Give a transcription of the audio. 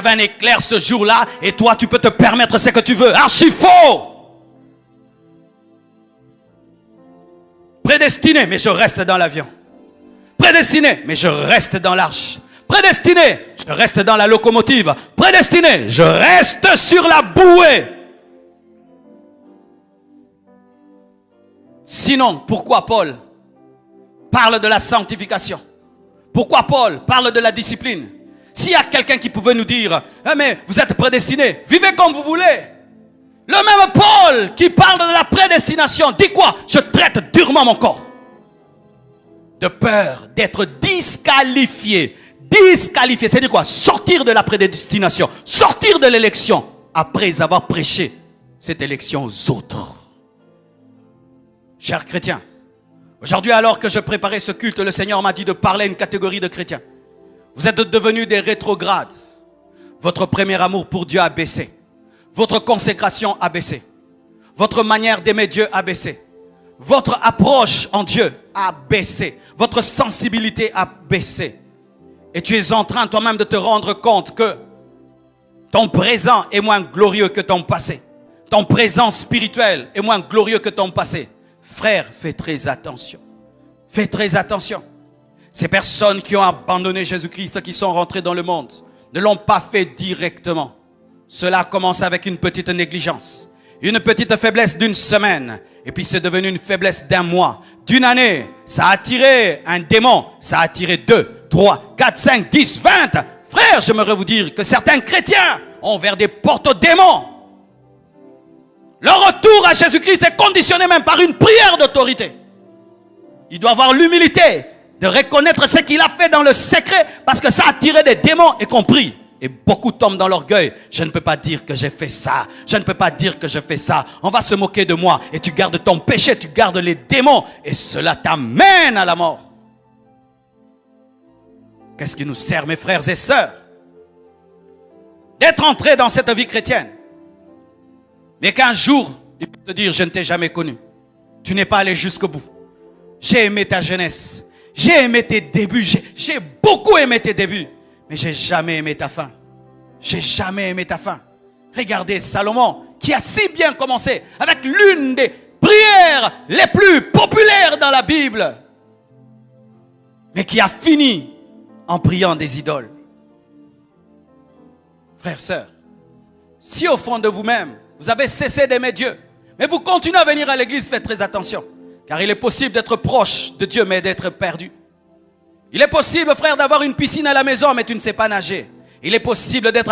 avait un éclair ce jour-là et toi tu peux te permettre ce que tu veux. Archi faux. Prédestiné, mais je reste dans l'avion. Prédestiné, mais je reste dans l'arche. Prédestiné, je reste dans la locomotive. Prédestiné, je reste sur la bouée. Sinon, pourquoi Paul parle de la sanctification? Pourquoi Paul parle de la discipline? S'il y a quelqu'un qui pouvait nous dire, ah mais vous êtes prédestinés, vivez comme vous voulez. Le même Paul qui parle de la prédestination, dit quoi? Je traite durement mon corps. De peur d'être disqualifié. Disqualifié, c'est-à-dire quoi? Sortir de la prédestination, sortir de l'élection, après avoir prêché cette élection aux autres. Chers chrétiens, aujourd'hui alors que je préparais ce culte, le Seigneur m'a dit de parler à une catégorie de chrétiens. Vous êtes devenus des rétrogrades. Votre premier amour pour Dieu a baissé. Votre consécration a baissé. Votre manière d'aimer Dieu a baissé. Votre approche en Dieu a baissé. Votre sensibilité a baissé. Et tu es en train toi-même de te rendre compte que ton présent est moins glorieux que ton passé. Ton présent spirituel est moins glorieux que ton passé. Frère, fais très attention. Fais très attention. Ces personnes qui ont abandonné Jésus-Christ, qui sont rentrées dans le monde, ne l'ont pas fait directement. Cela commence avec une petite négligence, une petite faiblesse d'une semaine, et puis c'est devenu une faiblesse d'un mois, d'une année. Ça a attiré un démon, ça a attiré 2, 3, 4, 5, 10, 20. Frère, j'aimerais vous dire que certains chrétiens ont ouvert des portes aux démons. Leur retour à Jésus-Christ est conditionné même par une prière d'autorité. Il doit avoir l'humilité de reconnaître ce qu'il a fait dans le secret, parce que ça a attiré des démons et qu'on prie. Et beaucoup tombent dans l'orgueil. Je ne peux pas dire que j'ai fait ça. Je ne peux pas dire que je fais ça. On va se moquer de moi. Et tu gardes ton péché, tu gardes les démons. Et cela t'amène à la mort. Qu'est-ce qui nous sert, mes frères et sœurs, d'être entrés dans cette vie chrétienne, mais qu'un jour, il peut te dire, je ne t'ai jamais connu. Tu n'es pas allé jusqu'au bout. J'ai aimé ta jeunesse. J'ai aimé tes débuts. J'ai beaucoup aimé tes débuts. Mais j'ai jamais aimé ta fin. J'ai jamais aimé ta fin. Regardez Salomon, qui a si bien commencé avec l'une des prières les plus populaires dans la Bible, mais qui a fini en priant des idoles. Frères, sœurs, si au fond de vous-même, vous avez cessé d'aimer Dieu, mais vous continuez à venir à l'église, faites très attention. Car il est possible d'être proche de Dieu, mais d'être perdu. Il est possible, frère, d'avoir une piscine à la maison, mais tu ne sais pas nager. Il est possible d'être